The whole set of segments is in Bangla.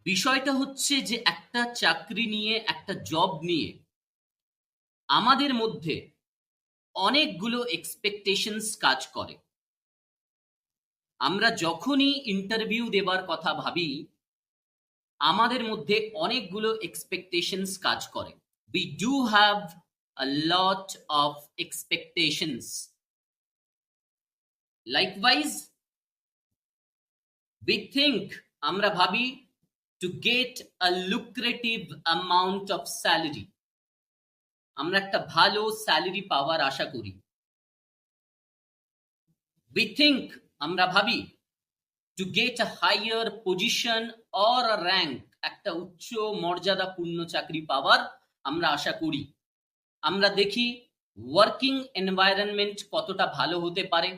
বিষয়টা হচ্ছে যে একটা চাকরি নিয়ে, একটা জব নিয়ে আমাদের মধ্যে অনেকগুলো এক্সপেকটেশনস কাজ করে। আমরা যখনই ইন্টারভিউ দেবার কথা ভাবি, আমাদের মধ্যে অনেকগুলো এক্সপেকটেশনস কাজ করে। We do have a lot of expectations. Likewise, we think, আমরা ভাবি, to get a lucrative amount of salary. আমরা একটা ভালো স্যালারি পাওয়ার আশা করি। We think, আমরা ভাবি, to get a higher position or a rank, একটা উচ্চ মর্যাদাপূর্ণ চাকরি পাওয়ার আমরা আশা করি। আমরা দেখি ওয়ার্কিং এনভায়রনমেন্ট কতটা ভালো হতে পারে,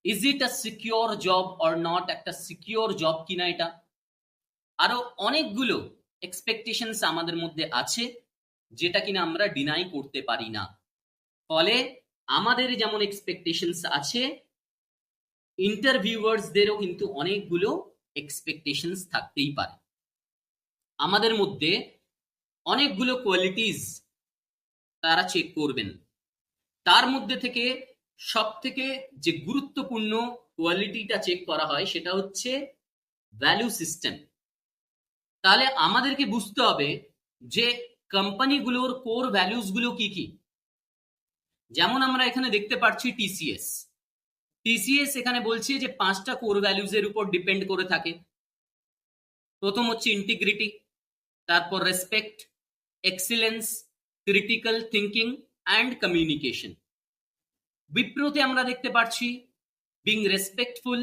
is it a secure job or not, একটা সিকিউর জব কিনা এটা। আরো অনেকগুলো এক্সপেকটেশনস আমাদের মধ্যে আছে যেটা কিনা আমরা ডিনাই করতে পারি না। ফলে আমাদের যেমন এক্সপেকটেশনস আছে, ইন্টারভিউয়ার্সদেরও কিন্তু অনেকগুলো এক্সপেকটেশনস থাকতেই পারে। আমাদের মধ্যে অনেকগুলো কোয়ালিটিস তারা চেক করবেন। তার মধ্যে থেকে সব থেকে যে গুরুত্বপূর্ণ কোয়ালিটিটা চেক করা হয় সেটা হচ্ছে ভ্যালু সিস্টেম। তাহলে আমাদেরকে বুঝতে হবে যে কোম্পানিগুলোর কোর ভ্যালুস গুলো কি কি। যেমন আমরা এখানে দেখতে পাচ্ছি টিসিএস এখানে বলছে যে 5টা কোর ভ্যালুজ এর উপর ডিপেন্ড করে থাকে। প্রথম হচ্ছে ইন্টিগ্রিটি, তারপর respect, excellence, critical thinking and communication. বিপ্রোতে আমরা দেখতে পাচ্ছি being respectful,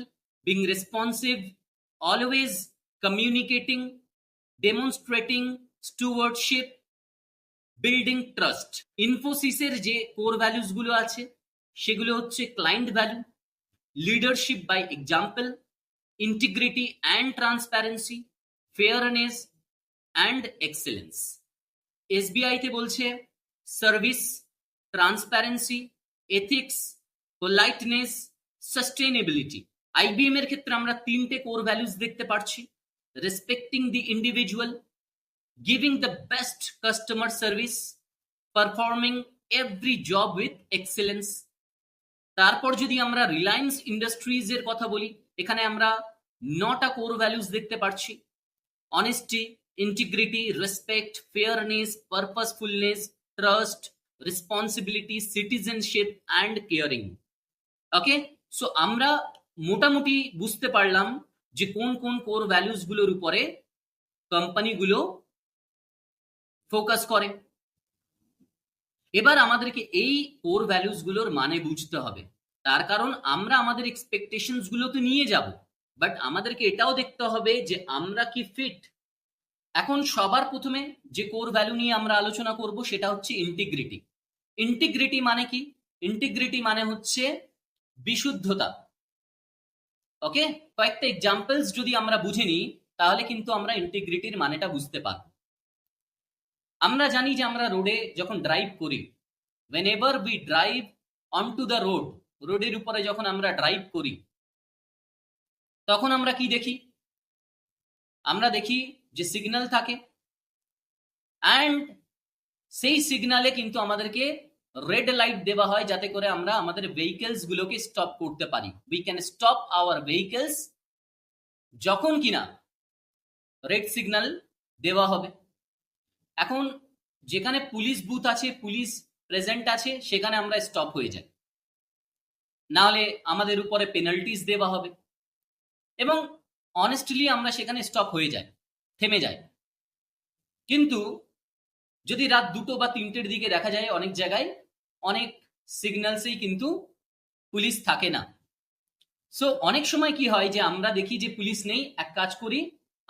being responsive, always communicating, demonstrating stewardship, building trust. ইনফোসিসের যে কোর ভ্যালুস গুলো আছে সেগুলো হচ্ছে client value, leadership by example, integrity and transparency, fairness and excellence. এসবিআইতে বলছে service, transparency, ethics, politeness, sustainability. IBM এর ক্ষেত্রে আমরা 3টে কোর ভ্যালুস দেখতে পাচ্ছি, respecting the individual, giving the best customer service, performing every job with excellence। তারপর যদি আমরা রিলায়েন্স ইন্ডাস্ট্রিজ এর কথা বলি, এখানে আমরা 9টা কোর ভ্যালুস দেখতে পাচ্ছি, honesty, integrity, respect, fairness, purposefulness, trust, responsibility, citizenship and caring. Okay, so আমরা মোটামুটি বুঝতে পারলাম যে কোন কোন কোর ভ্যালুস গুলোর উপরে কোম্পানিগুলো ফোকাস করে। এবার আমাদেরকে এই কোর ভ্যালুস গুলোর মানে বুঝতে হবে। তার কারণ আমরা আমাদের এক্সপেকটেশনস গুলো তো নিয়ে যাব, বাট আমাদেরকে এটাও দেখতে হবে যে আমরা কি ফিট। এখন সবার প্রথমে যে কোর ভ্যালু নিয়ে আমরা আলোচনা করব সেটা হচ্ছে ইন্টিগ্রিটি। ইন্টিগ্রিটি মানে কি? ইন্টিগ্রিটি মানে হচ্ছে বিশুদ্ধতা। ওকে, কয়েকটা এক্সাম্পলস যদি আমরা বুঝে নিই তাহলে কিন্তু আমরা ইন্টিগ্রিটির মানেটা বুঝতে পারব। আমরা জানি যে আমরা রোডে যখন ড্রাইভ করি, whenever we drive onto the road, রোডের উপরে যখন আমরা ড্রাইভ করি তখন আমরা কি দেখি? আমরা দেখি যে সিগন্যাল থাকে, অ্যান্ড সেই সিগন্যালে কিন্তু আমাদেরকে রেড লাইট দেওয়া হয় যাতে করে আমরা আমাদের ভেহিকলস গুলোকে স্টপ করতে পারি। We can stop our vehicles যখন কিনা রেড সিগন্যাল দেওয়া হবে। এখন যেখানে পুলিশ বুথ আছে, পুলিশ প্রেজেন্ট আছে, সেখানে আমরা স্টপ হয়ে যাই, না হলে আমাদের উপরে পেনাল্টিজ দেওয়া হবে, এবং অনেস্টলি আমরা সেখানে স্টপ হয়ে যাই, থেমে যাই। কিন্তু যদি রাত 2টো বা 3টের দিকে দেখা যায় অনেক জায়গায় অনেক সিগন্যালসেই কিন্তু পুলিশ থাকে না। সো অনেক সময় কি হয় যে আমরা দেখি যে পুলিশ নেই, এক কাজ করি,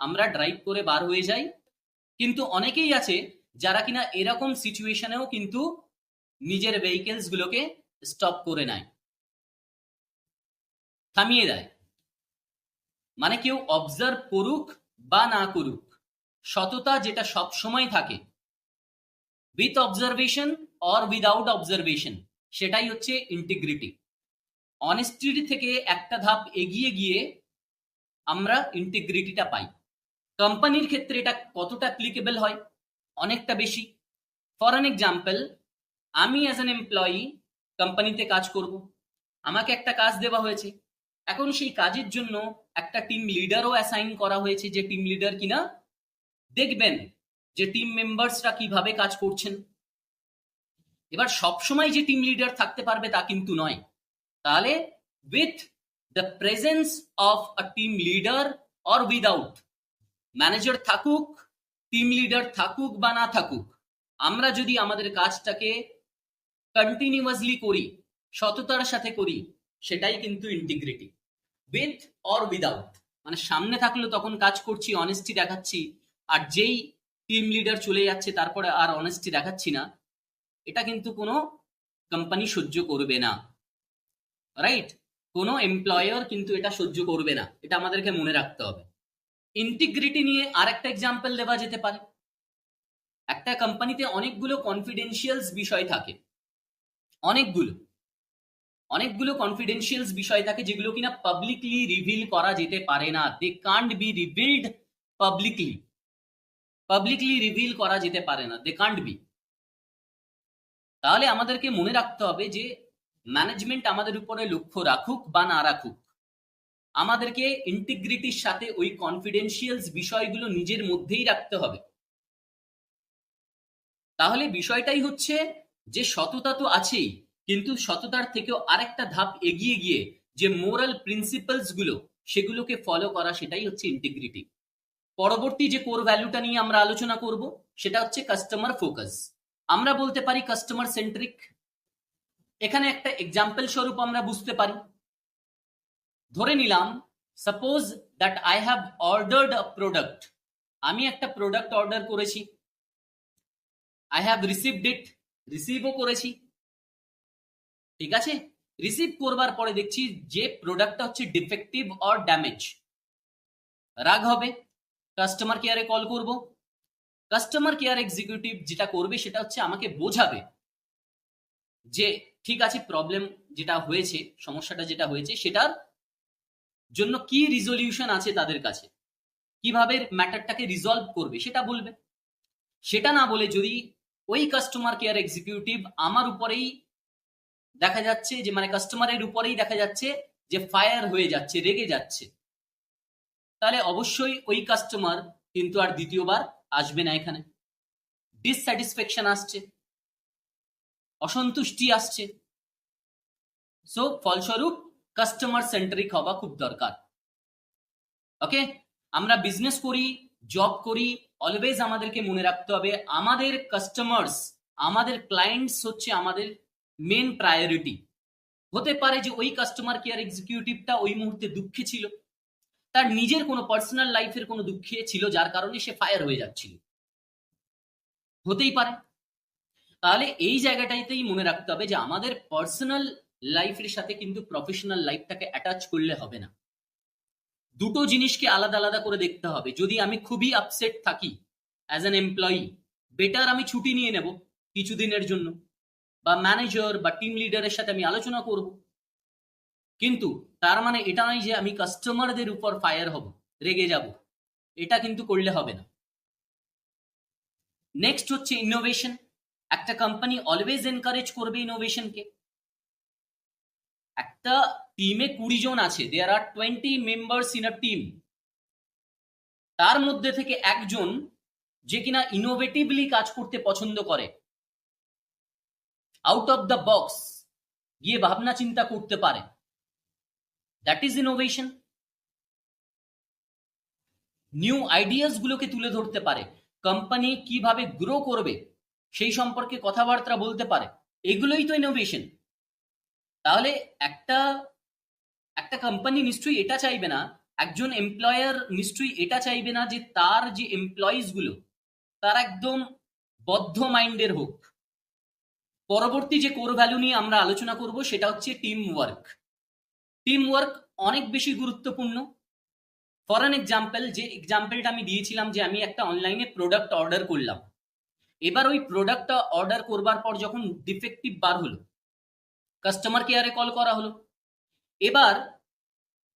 আমরা ড্রাইভ করে বার হয়ে যাই। কিন্তু অনেকেই আছে যারা কিনা এরকম সিচুয়েশনেও কিন্তু নিজের ভেহিকলস গুলোকে স্টপ করে নেয়, থামিয়ে দেয়। মানে কেউ অবজার্ভ করুক বা না করুক, সততা যেটা সব সময় থাকে, with observation or without observation, সেটাই হচ্ছে ইন্টিগ্রিটি। অনেস্টিটি থেকে একটা ধাপ এগিয়ে গিয়ে আমরা ইন্টিগ্রিটিটা পাই। কোম্পানির ক্ষেত্রে এটা কতটা অ্যাপ্লিকেবল হয়? অনেকটা বেশি। ফর অ্যান এক্সাম্পল, আমি অ্যাজ অ্যান এমপ্লয়ি কোম্পানিতে কাজ করব, আমাকে একটা কাজ দেওয়া হয়েছে, এখন সেই কাজের জন্য একটা টিম লিডারও অ্যাসাইন করা হয়েছে, যে টিম লিডার কিনা দেখবেন যে টিম মেম্বার্সরা কিভাবে কাজ করছেন। এবার সবসময় যে টিম লিডার থাকতে পারবে তা কিন্তু নয়। তাহলে with the presence of a team leader or without, manager থাকুক, টিম লিডার থাকুক বা না থাকুক, আমরা যদি আমাদের কাজটাকে কন্টিনিউয়াসলি করি, সততার সাথে করি, সেটাই কিন্তু ইন্টিগ্রিটি। উইথ অর উইদাউট, মানে সামনে থাকলেও তখন কাজ করছি, অনেস্টি দেখাচ্ছি, আর যেই টিম লিডার চলে যাচ্ছে তারপরে আর অনেস্টি দেখাচ্ছি না, এটা কিন্তু কোনো কোম্পানি সহ্য করবে না, রাইট? কোনো এমপ্লয়ার কিন্তু এটা সহ্য করবে না, এটা আমাদেরকে মনে রাখতে হবে। ইন্টিগ্রিটি নিয়ে আরেকটা এক্সাম্পল দেওয়া যেতে পারে। একটা কোম্পানিতে অনেকগুলো কনফিডেন্সিয়াল বিষয় থাকে, অনেকগুলো কনফিডেন্সিয়াল বিষয় থাকে যেগুলো কিনা পাবলিকলি রিভিল করা যেতে পারে না। They can't be revealed publicly reveal করা যেতে পারে না, দে কান্ট বি। তাহলে আমাদেরকে মনে রাখতে হবে যে ম্যানেজমেন্ট আমাদের উপরে লক্ষ্য রাখুক বা না রাখুক, আমাদেরকে ইন্টিগ্রিটির সাথে ওই কনফিডেন্সিয়াল বিষয়গুলো নিজের মধ্যেই রাখতে হবে। তাহলে বিষয়টাই হচ্ছে যে সততা তো আছেই, কিন্তু সততার থেকেও আরেকটা ধাপ এগিয়ে গিয়ে যে মোরাল প্রিন্সিপালস গুলো সেগুলোকে ফলো করা, সেটাই হচ্ছে ইন্টিগ্রিটি। পরবর্তী যে কোর ভ্যালুটা নিয়ে আমরা আলোচনা করব সেটা হচ্ছে কাস্টমার ফোকাস। আমরা বলতে পারি কাস্টমার সেন্ট্রিক। এখানে একটা এক্সাম্পল স্বরূপ আমরা বুঝতে পারি। ধরে নিলাম, suppose that I have ordered a product, আমি একটা প্রোডাক্ট অর্ডার করেছি, আই হ্যাভ রিসিভড ইট, রিসিভও করেছি, ঠিক আছে। রিসিভ করবার পরে দেখছি যে প্রোডাক্টটা হচ্ছে ডিফেক্টিভ অর ড্যামেজ। রাগ হবে, কাস্টমার কেয়ারে কল করব। কাস্টমার কেয়ার এক্সিকিউটিভ যেটা করবে সেটা হচ্ছে আমাকে বোঝাবে যে ঠিক আছে, প্রবলেম যেটা হয়েছে, সমস্যাটা যেটা হয়েছে, সেটার জন্য কি রিজলিউশন আছে তাদের কাছে, কিভাবে ম্যাটারটাকে রিজলভ করবে সেটা বলবে। সেটা না বলে যদি ওই কাস্টমার কেয়ার এক্সিকিউটিভ আমার উপরেই দেখা যাচ্ছে যে, মানে কাস্টমারের উপরেই দেখা যাচ্ছে যে ফায়ার হয়ে যাচ্ছে, রেগে যাচ্ছে, তাহলে অবশ্যই ওই কাস্টমার কিন্তু আর দ্বিতীয়বার আসবে না। এখানে ডিসস্যাটিসফ্যাকশন আসছে, অসন্তুষ্টি আসছে। সো ফলস্বরূপ কাস্টমার সেন্ট্রিক হওয়া খুব দরকার। ওকে, আমরা বিজনেস করি, জব করি, অলওয়েজ আমাদেরকে মনে রাখতে হবে আমাদের কাস্টমার্স, আমাদের ক্লায়েন্টস হচ্ছে আমাদের মেন প্রায়োরিটি। হতে পারে যে ওই কাস্টমার কেয়ার এক্সিকিউটিভটা ওই মুহূর্তে দুঃখে ছিল, তার নিজের কোনো পার্সোনাল লাইফের কোনো দুঃখে ছিল যার কারণে সে ফায়ার হয়ে যাচ্ছিল, হতেই পারে। তাহলে এই জায়গাটাইতেই মনে রাখতে হবে যে আমাদের পার্সোনাল লাইফের সাথে কিন্তু প্রফেশনাল লাইফটাকে অ্যাটাচ করলে হবে না। দুটো জিনিসকে আলাদা আলাদা করে দেখতে হবে। যদি আমি খুবই আপসেট থাকি অ্যাজ অ্যান এমপ্লয়ি, বেটার আমি ছুটি নিয়ে নেব কিছুদিনের জন্য, বা ম্যানেজার বা টিম লিডারের সাথে আমি আলোচনা করব। কিন্তু তার মানে এটা নয় যে আমি কাস্টমারদের উপর ফায়ার হব, রেগে যাব, এটা কিন্তু করলে হবে না। নেক্সট হচ্ছে ইনোভেশন। একটা কোম্পানি অলওয়েজ এনকারেজ করবে ইনোভেশনকে। একটা টিমে 20 জন আছে, দেয়ার আর 20 মেম্বার্স ইন আ টিম, তার মধ্যে থেকে একজন যে কিনা ইনোভেটিভলি কাজ করতে পছন্দ করে, আউট অফ দ্য বক্স গিয়ে ভাবনা চিন্তা করতে পারে, that is innovation. New ideas গুলোকে তুলে ধরতে পারে, কোম্পানি কিভাবে গ্রো করবে সেই সম্পর্কে কথাবার্তা বলতে পারে, এগুলোই তো ইনোভেশন। তাহলে একটা একটা কোম্পানি নিশ্চয়ই এটা চাইবে না, একজন এমপ্লয়ার নিশ্চয়ই এটা চাইবে না যে তার যে এমপ্লয়িজ গুলো তার একদম বদ্ধ মাইন্ডের হোক। পরবর্তী যে কোর ভ্যালু নিয়ে আমরা আলোচনা করব সেটা হচ্ছে টিম ওয়ার্ক। টিম ওয়ার্ক অনেক বেশি গুরুত্বপূর্ণ। ফর অ্যান এক্সাম্পল, যে এক্সাম্পলটা আমি দিয়েছিলাম যে আমি একটা অনলাইনে প্রোডাক্ট অর্ডার করলাম, এবার ওই প্রোডাক্টটা অর্ডার করবার পর যখন ডিফেক্টিভ বার হলো, কাস্টমার কেয়ারে কল করা হলো, এবার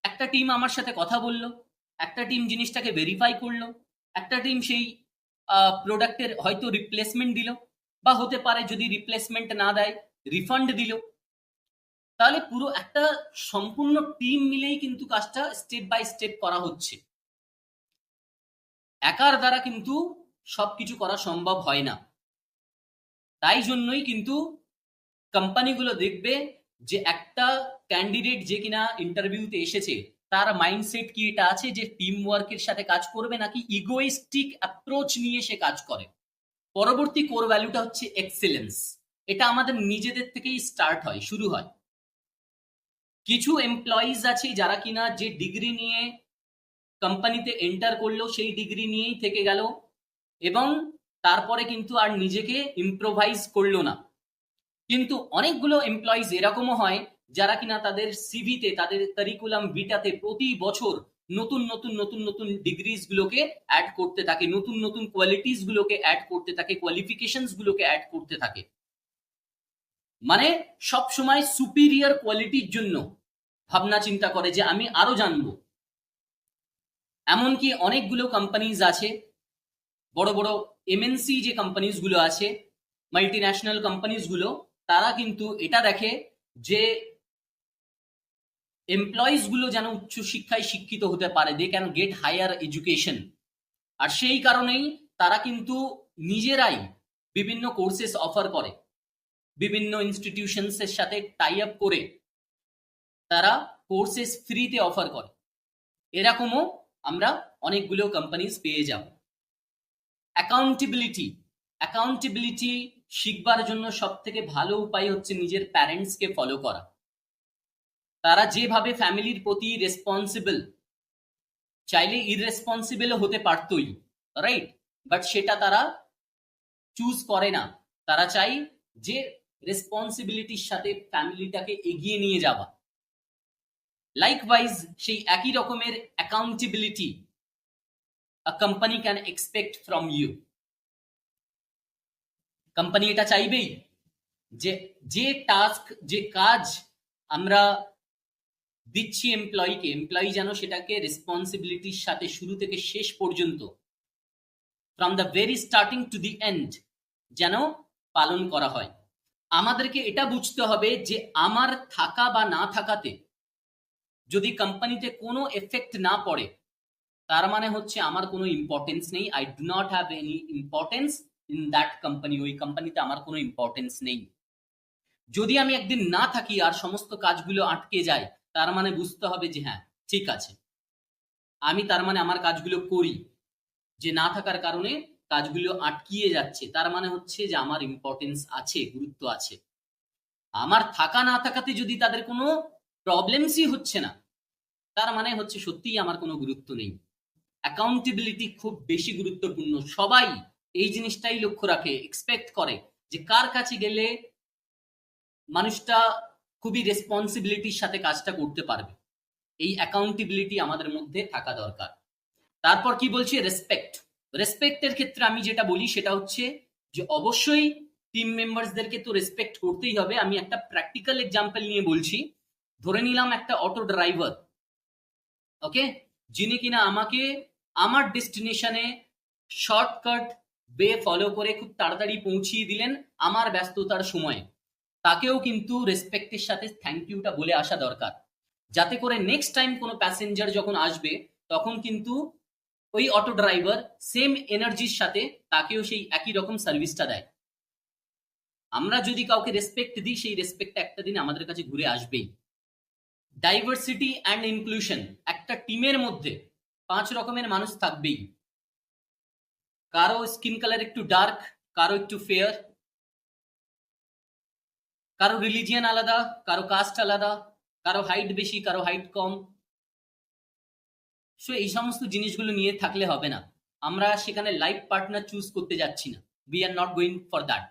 একটা টিম আমার সাথে কথা বললো, একটা টিম জিনিসটাকে ভেরিফাই করলো, একটা টিম সেই প্রোডাক্টের হয়তো রিপ্লেসমেন্ট দিল, বা হতে পারে যদি রিপ্লেসমেন্ট না দেয় রিফান্ড দিল। তাহলে পুরো একটা সম্পূর্ণ টিম মিলেই কিন্তু কাজটা স্টেপ বাই স্টেপ করা হচ্ছে। একার দ্বারা কিন্তু সবকিছু করা সম্ভব হয় না। তাই জন্যই কিন্তু কোম্পানিগুলো দেখবে যে একটা ক্যান্ডিডেট যে কিনা ইন্টারভিউতে এসেছে তার মাইন্ডসেট কি এটা আছে যে টিম ওয়ার্কের সাথে কাজ করবে, নাকি ইগোইস্টিক অ্যাপ্রোচ নিয়ে সে কাজ করে। পরবর্তী কোর ভ্যালুটা হচ্ছে এক্সেলেন্স। এটা আমাদের নিজেদের থেকেই স্টার্ট হয়, শুরু হয়। কিছু এমপ্লয়িজ আছে যারা কিনা যে ডিগ্রি নিয়ে কোম্পানিতে এন্টার করলো সেই ডিগ্রি নিয়েই থেকে গেল, এবং তারপরে কিন্তু আর নিজেকে ইম্প্রোভাইজ করলো না। কিন্তু অনেকগুলো এমপ্লয়িজ এরকমও হয় যারা কিনা তাদের সিভিতে, তাদের কারিকুলাম ভিটাতে প্রতি বছর নতুন নতুন নতুন নতুন ডিগ্রিজ গুলোকে অ্যাড করতে থাকে, নতুন নতুন কোয়ালিটিস গুলোকে অ্যাড করতে থাকে, কোয়ালিফিকেশনস গুলোকে অ্যাড করতে থাকে। মানে সব সময় সুপিরিয়র কোয়ালিটির জন্য ভাবনা চিন্তা করে যে আমি আরো জানবো। এমনকি অনেকগুলো কোম্পানিজ আছে, বড় বড় এমএনসি যে কোম্পানিজ গুলো আছে, মাল্টি ন্যাশনাল কোম্পানিজ গুলো, তারা কিন্তু এটা দেখে যে এমপ্লয়িজ গুলো যেন উচ্চ শিক্ষায় শিক্ষিত হতে পারে, they can get higher education. আর সেই কারণেই তারা কিন্তু নিজেরাই বিভিন্ন কোর্সেস অফার করে, বিভিন্ন ইনস্টিটিউশনস এর সাথে টাই আপ করে তারা কোর্সেস ফ্রিতে অফার করে। এরকমও আমরা অনেকগুলো কোম্পানিজ পেয়ে যাব। অ্যাকাউন্টেবিলিটি, অ্যাকাউন্টেবিলিটি শিখবার জন্য সব থেকে ভালো উপায় হচ্ছে নিজের প্যারেন্টসকে ফলো করা। তারা যেভাবে ফ্যামিলির প্রতি রেসপন্সিবল, চাইলে ইররেসপন্সিবলও হতে পারতই, রাইট, বাট সেটা তারা চুজ করে না। তারা চাই যে রেসপন্সিবিলিটির সাথে ফ্যামিলিটাকে এগিয়ে নিয়ে যাওয়া। লাইকওয়াইজ সেই একই রকমের accountability a company can expect from you. Company এটা চাইবেই যে যে টাস্ক, যে কাজ আমরা দিচ্ছি এমপ্লয়িকে, এমপ্লয়ি যেন সেটাকে রেসপন্সিবিলিটির সাথে শুরু থেকে শেষ পর্যন্ত, from the very starting to the end, যেন পালন করা হয়। আমাদেরকে এটা বুঝতে হবে যে আমার থাকা বা না থাকাতে যদি কোম্পানিতে কোনো এফেক্ট না পড়ে, তার মানে হচ্ছে আমার কোনো ইম্পর্টেন্স নেই। I do not have any importance in that company. ওই কোম্পানিতে আমার কোনো ইম্পর্টেন্স নেই। যদি আমি একদিন না থাকি আর সমস্ত কাজগুলো আটকে যায়, তার মানে বুঝতে হবে যে হ্যাঁ ঠিক আছে, আমি তার মানে আমার কাজগুলো করি, যে না থাকার কারণে কাজগুলো আটকিয়ে যাচ্ছে, তার মানে হচ্ছে যে আমার ইম্পর্টেন্স আছে, গুরুত্ব আছে। আমার থাকা না থাকাতে যদি তাদের কোনো প্রবলেমসই হচ্ছে না, তার মানে হচ্ছে সত্যিই আমার কোনো গুরুত্ব নেই। অ্যাকাউন্টেবিলিটি খুব বেশি গুরুত্বপূর্ণ। সবাই এই জিনিসটাই লক্ষ্য রাখে, এক্সপেক্ট করে যে কার কাছে গেলে মানুষটা খুবই রেসপন্সিবিলিটির সাথে কাজটা করতে পারবে। এই অ্যাকাউন্টেবিলিটি আমাদের মধ্যে থাকা দরকার। তারপর কি বলছি, রেসপেক্ট। রেসপেক্টের ক্ষেত্রে আমি যেটা বলি সেটা হচ্ছে যে অবশ্যই টিম মেম্বারসদেরকে তো রেসপেক্ট করতেই হবে। আমি একটা প্র্যাকটিক্যাল এক্সাম্পল নিয়ে বলছি। ধরে নিলাম একটা অটো ড্রাইভার, ওকে, যিনি কিনা আমাকে আমার ডেস্টিনেশনে শর্টকাট বে ফলো করে খুব তাড়াতাড়ি পৌঁছিয়ে দিলেন আমার ব্যস্ততার সময়ে। তাকেও কিন্তু রেসপেক্টের সাথে থ্যাংক ইউটা বলে আসা দরকার, যাতে করে নেক্সট টাইম কোনো প্যাসেঞ্জার যখন আসবে তখন কিন্তু ওই অটো ড্রাইভার সেম এনার্জির সাথে তাকেও সেই একই রকম সার্ভিসটা দেয়। আমরা যদি কাউকে রেসপেক্ট দিই, সেই রেসপেক্টটা একটা দিন আমাদের কাছে ঘুরে আসবেই। ডাইভার্সিটি অ্যান্ড ইনক্লুশন, একটা টিমের মধ্যে 5 রকমের মানুষ থাকবেই। কারো স্কিন কালার একটু ডার্ক, কারো একটু ফেয়ার, কারো রিলিজিয়ান আলাদা, কারো কাস্ট আলাদা, কারো হাইট বেশি, কারো হাইট কম। সো এই সমস্ত জিনিসগুলো নিয়ে থাকলে হবে না। আমরা সেখানে লাইফ পার্টনার চুজ করতে যাচ্ছি না। We are not going for that.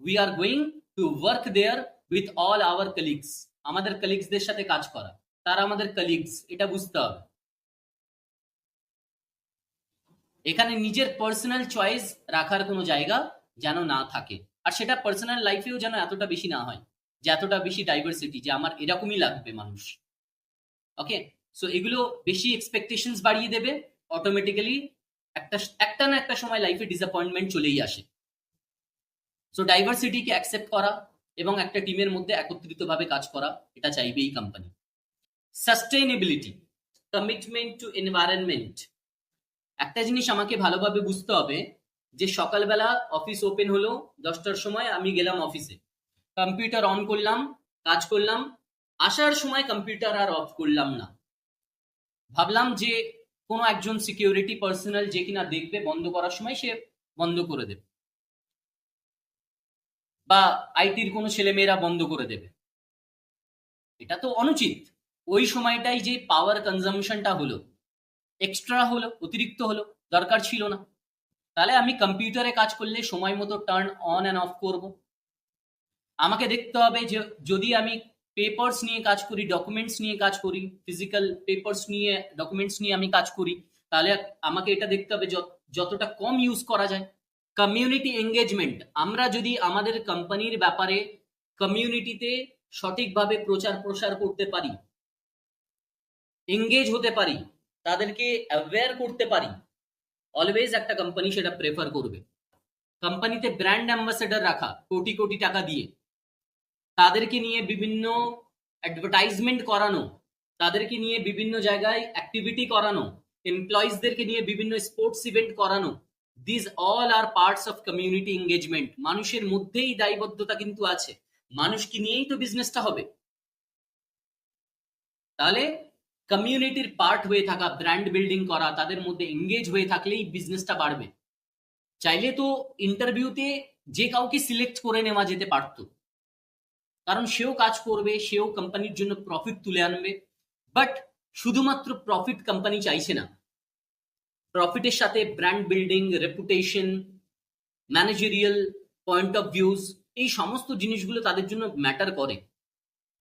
We are going to work there with all our colleagues. আমাদের কলিগসদের সাথে কাজ করা, তারা আমাদের কলিগস, এটা বুঝতে হবে। এখানে নিজের পার্সোনাল চয়েস রাখার কোনো জায়গা যেন না থাকে, আর সেটা পার্সোনাল লাইফেও যেন এতটা বেশি না হয় যে এতটা বেশি ডাইভার্সিটি যে আমার এরকমই লাগবে মানুষ। ওকে, সো এগুলো বেশি এক্সপেকটেশনস বাড়িয়ে দেবে, অটোমেটিক্যালি একটা না একটা সময় লাইফে ডিসঅ্যাপয়েন্টমেন্ট চলেই আসে। সো ডাইভার্সিটিকে অ্যাকসেপ্ট করা এবং একটা টিমের মধ্যে একত্রিতভাবে কাজ করা, এটা চাইবেই company. Sustainability, commitment to environment. একটা জিনিস আমাকে ভালোভাবে বুঝতে হবে যে সকালবেলা অফিস ওপেন হলো 10টার সময়, আমি গেলাম অফিসে, কম্পিউটার অন করলাম, কাজ করলাম, আসার সময় কম্পিউটার আর অফ করলাম না। ভাবলাম যে কোনো একজন সিকিউরিটি পার্সোনাল যে কিনা দেখবে বন্ধ করার সময়, সে বন্ধ করে দেবে, বা আইটির কোনো ছেলেমেয়েরা বন্ধ করে দেবে। এটা তো অনুচিত। ওই সময়টাই যে পাওয়ার কনজামশনটা হলো, এক্সট্রা হলো, অতিরিক্ত হলো, দরকার ছিল না। তাহলে আমি কম্পিউটারে কাজ করলে সময় মতো টার্ন অন অ্যান্ড অফ করব। আমাকে দেখতে হবে যে যদি আমি পেপারস নিয়ে কাজ করি, ডকুমেন্টস নিয়ে কাজ করি, ফিজিক্যাল পেপারস নিয়ে, ডকুমেন্টস নিয়ে আমি কাজ করি, তাহলে আমাকে এটা দেখতে হবে যতটা কম ইউজ করা যায়। কমিউনিটি এঙ্গেজমেন্ট, আমরা যদি আমাদের কোম্পানির ব্যাপারে কমিউনিটিতে সঠিকভাবে প্রচার প্রসার করতে পারি, এঙ্গেজ হতে পারি, তাদেরকে অ্যাওয়্যার করতে পারি, অলওয়েজ একটা কোম্পানি সেটা প্রেফার করবে। কোম্পানিতে ব্র্যান্ড অ্যাম্বাসেডর রাখা কোটি কোটি টাকা দিয়ে, তাদেরকে নিয়ে বিভিন্ন অ্যাডভার্টাইজমেন্ট করানো, তাদেরকে নিয়ে বিভিন্ন জায়গায় অ্যাক্টিভিটি করানো, এমপ্লয়িজদেরকে নিয়ে বিভিন্ন স্পোর্টস ইভেন্ট করানো, this all are parts of community engagement. মানুষের মধ্যেই দায়বদ্ধতা কিন্তু আছে, মানুষকে নিয়েই তো বিজনেসটা হবে। তাহলে কমিউনিটির পার্ট হয়ে থাকা, ব্র্যান্ড বিল্ডিং করা, তাদের মধ্যে এঙ্গেজ হয়ে থাকলেই বিজনেসটা বাড়বে। চাইলে তো ইন্টারভিউতে যে কাউকে সিলেক্ট করে নেওয়া যেতে পারতো, কারণ সেও কাজ করবে, সেও কোম্পানির জন্য প্রফিট তুলে আনবে। বাট শুধুমাত্র প্রফিট কোম্পানি চাইছে না, প্রফিটের সাথে brand building, reputation, managerial point of views, এই সমস্ত জিনিসগুলো তাদের জন্য ম্যাটার করে।